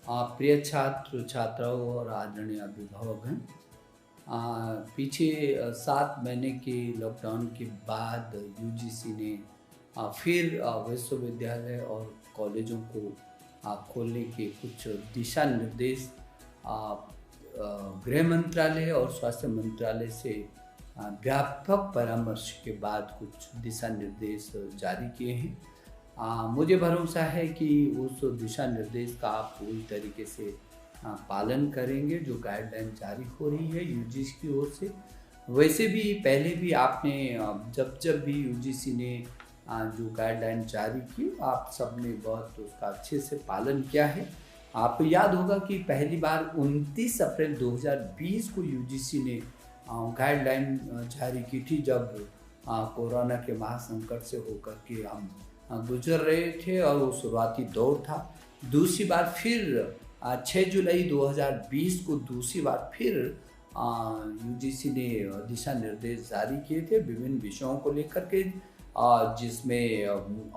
प्रिय छात्र छात्राओं और आदरणीय अभिभावकगण। पीछे 7 महीने के लॉकडाउन के बाद यूजीसी ने फिर विश्वविद्यालय और कॉलेजों को खोलने के कुछ दिशा निर्देश गृह मंत्रालय और स्वास्थ्य मंत्रालय से व्यापक परामर्श के बाद कुछ दिशा निर्देश जारी किए हैं। मुझे भरोसा है कि उस दिशा निर्देश का आप पूरी तरीके से पालन करेंगे जो गाइडलाइन जारी हो रही है यूजीसी की ओर से। वैसे भी पहले भी आपने जब भी यूजीसी ने जो गाइडलाइन जारी की आप सब ने बहुत उसका अच्छे से पालन किया है। आपको याद होगा कि पहली बार 29 अप्रैल 2020 को यूजीसी ने गाइडलाइन जारी की थी, जब कोरोना के महासंकट से होकर के हम गुजर रहे थे और वो शुरुआती दौर था। दूसरी बार फिर 6 जुलाई 2020 को दूसरी बार फिर यूजीसी ने दिशा निर्देश जारी किए थे विभिन्न विषयों को लेकर के, जिसमें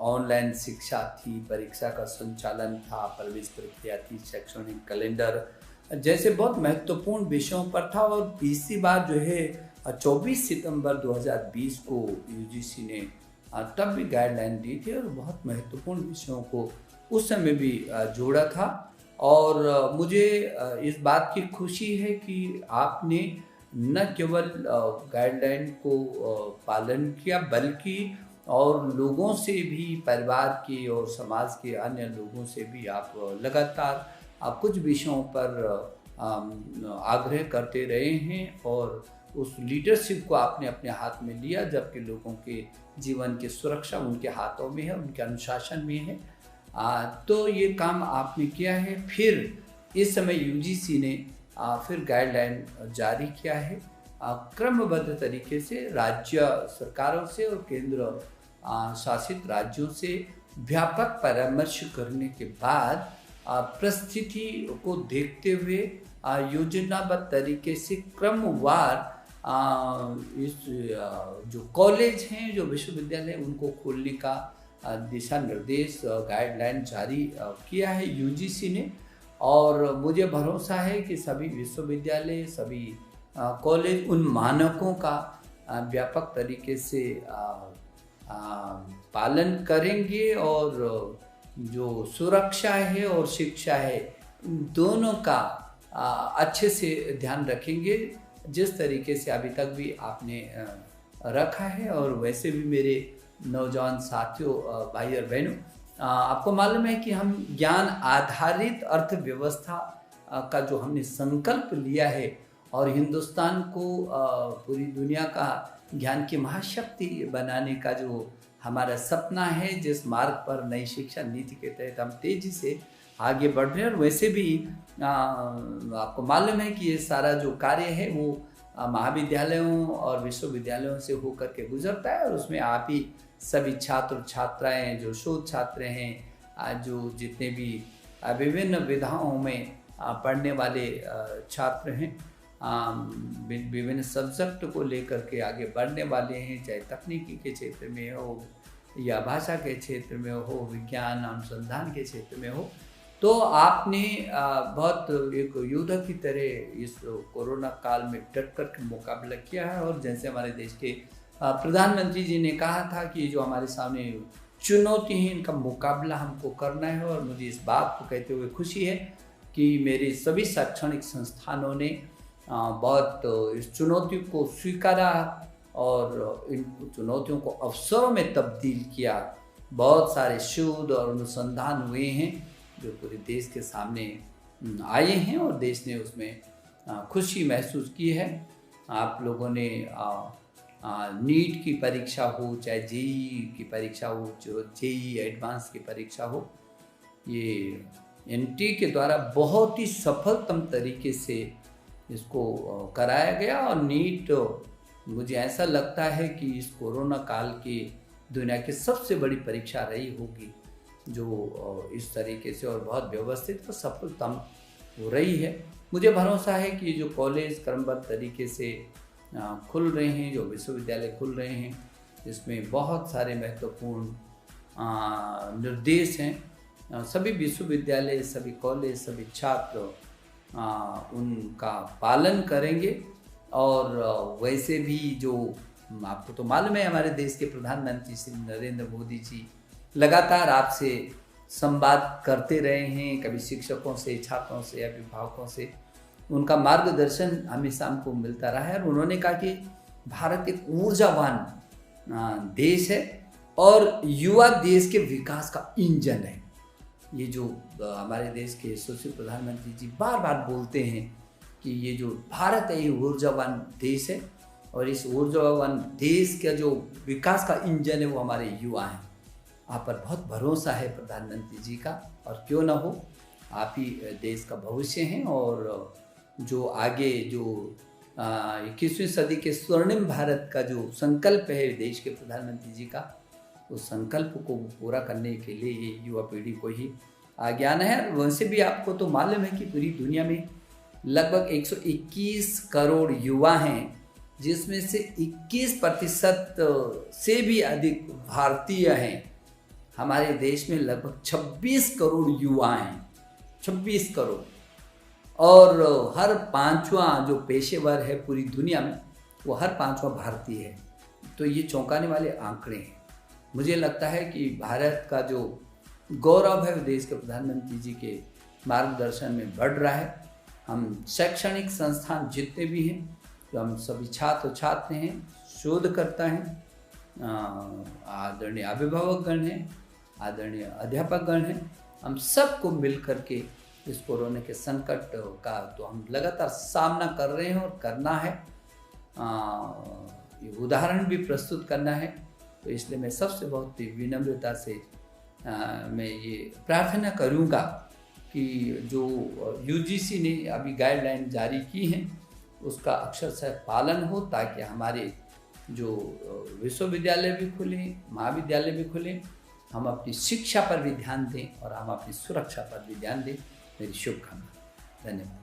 ऑनलाइन शिक्षा थी, परीक्षा का संचालन था, प्रवेश प्रक्रिया थी, शैक्षणिक कैलेंडर जैसे बहुत महत्वपूर्ण विषयों पर था। और तीसरी बार जो है 24 सितंबर 2020 को यूजीसी ने तब भी गाइडलाइन दी थी और बहुत महत्वपूर्ण विषयों को उस समय भी जोड़ा था। और मुझे इस बात की खुशी है कि आपने न केवल गाइडलाइन को पालन किया बल्कि और लोगों से भी, परिवार के और समाज के अन्य लोगों से भी आप लगातार कुछ विषयों पर आग्रह करते रहे हैं और उस लीडरशिप को आपने अपने हाथ में लिया, जबकि लोगों के जीवन की सुरक्षा उनके हाथों में है, उनके अनुशासन में है। तो ये काम आपने किया है। फिर इस समय यूजीसी ने फिर गाइडलाइन जारी किया है क्रमबद्ध तरीके से राज्य सरकारों से और केंद्र शासित राज्यों से व्यापक परामर्श करने के बाद परिस्थिति को देखते हुए योजनाबद्ध तरीके से क्रमवार इस जो कॉलेज हैं, जो विश्वविद्यालय, उनको खोलने का दिशा निर्देश गाइडलाइन जारी किया है यूजीसी ने। और मुझे भरोसा है कि सभी विश्वविद्यालय, सभी कॉलेज उन मानकों का व्यापक तरीके से पालन करेंगे और जो सुरक्षा है और शिक्षा है दोनों का अच्छे से ध्यान रखेंगे, जिस तरीके से अभी तक भी आपने रखा है। और वैसे भी मेरे नौजवान साथियों, भाई और बहनों, आपको मालूम है कि हम ज्ञान आधारित अर्थव्यवस्था का जो हमने संकल्प लिया है और हिंदुस्तान को पूरी दुनिया का ज्ञान की महाशक्ति बनाने का जो हमारा सपना है, जिस मार्ग पर नई शिक्षा नीति के तहत हम तेजी से आगे बढ़ रहे हैं। और वैसे भी आपको मालूम है कि ये सारा जो कार्य है वो महाविद्यालयों और विश्वविद्यालयों से होकर के गुजरता है और उसमें आप ही सभी छात्र छात्राएं, जो शोध छात्र हैं, जो जितने भी विभिन्न विधाओं में पढ़ने वाले छात्र हैं, विभिन्न सब्जेक्ट को लेकर के आगे बढ़ने वाले हैं, चाहे तकनीकी के क्षेत्र में हो या भाषा के क्षेत्र में हो, विज्ञान अनुसंधान के क्षेत्र में हो। तो आपने बहुत एक योद्धा की तरह इस कोरोना काल में डट कर के मुकाबला किया है। और जैसे हमारे देश के प्रधानमंत्री जी ने कहा था कि जो हमारे सामने चुनौती है, इनका मुकाबला हमको करना है। और मुझे इस बात को कहते हुए खुशी है कि मेरे सभी शैक्षणिक संस्थानों ने बहुत इस चुनौती को स्वीकारा और इन चुनौतियों को अवसरों में तब्दील किया। बहुत सारे शोध और अनुसंधान हुए हैं जो पूरे देश के सामने आए हैं और देश ने उसमें खुशी महसूस की है। आप लोगों ने नीट की परीक्षा हो, चाहे जेईई की परीक्षा हो, जो जेईई एडवांस की परीक्षा हो, ये एनटीए के द्वारा बहुत ही सफलतम तरीके से इसको कराया गया। और नीट मुझे ऐसा लगता है कि इस कोरोना काल की दुनिया की सबसे बड़ी परीक्षा रही होगी, जो इस तरीके से और बहुत व्यवस्थित और सफलतम हो रही है। मुझे भरोसा है कि जो कॉलेज क्रमबद्ध तरीके से खुल रहे हैं, जो विश्वविद्यालय खुल रहे हैं, इसमें बहुत सारे महत्वपूर्ण निर्देश हैं सभी विश्वविद्यालय, सभी कॉलेज, सभी छात्र उनका पालन करेंगे। और वैसे भी जो आपको तो मालूम है, हमारे देश के प्रधानमंत्री श्री नरेंद्र मोदी जी लगातार आपसे संवाद करते रहे हैं, कभी शिक्षकों से, छात्रों से, अभिभावकों से। उनका मार्गदर्शन हमेशा हमको मिलता रहा है और उन्होंने कहा कि भारत एक ऊर्जावान देश है और युवा देश के विकास का इंजन है। ये जो हमारे देश के यशस्वी प्रधानमंत्री जी बार बार बोलते हैं कि ये जो भारत है ये ऊर्जावान देश है और इस ऊर्जावान देश का जो विकास का इंजन है वो हमारे युवा हैं। आप पर बहुत भरोसा है प्रधानमंत्री जी का, और क्यों ना हो, आप ही देश का भविष्य हैं। और जो आगे जो 21वीं सदी के स्वर्णिम भारत का जो संकल्प है देश के प्रधानमंत्री जी का, उस संकल्प को पूरा करने के लिए ये युवा पीढ़ी को ही आगे आना है। वैसे भी आपको तो मालूम है कि पूरी दुनिया में लगभग 121 करोड़ युवा हैं, जिसमें से 21% से भी अधिक भारतीय हैं। हमारे देश में लगभग 26 करोड़ युवा हैं, 26 करोड़, और हर पांचवा जो पेशेवर है पूरी दुनिया में, वो हर पांचवा भारतीय है। तो ये चौंकाने वाले आंकड़े हैं। मुझे लगता है कि भारत का जो गौरव है वो देश के प्रधानमंत्री जी के मार्गदर्शन में बढ़ रहा है। हम शैक्षणिक संस्थान जितने भी हैं, तो हम सभी छात्र छात्र हैं, शोधकर्ता हैं, आदरणीय अभिभावकगण हैं, आदरणीय अध्यापकगण हैं, हम सबको मिल करके इस कोरोना के संकट का तो हम लगातार सामना कर रहे हैं और करना है। ये उदाहरण भी प्रस्तुत करना है। तो इसलिए मैं सबसे बहुत विनम्रता से मैं ये प्रार्थना करूँगा कि जो यूजीसी ने अभी गाइडलाइन जारी की हैं उसका अक्षरशः पालन हो, ताकि हमारे जो विश्वविद्यालय भी खुलें, महाविद्यालय भी खुलें, हम अपनी शिक्षा पर भी ध्यान दें और हम अपनी सुरक्षा पर भी ध्यान दें। मेरी शुभकामना। धन्यवाद।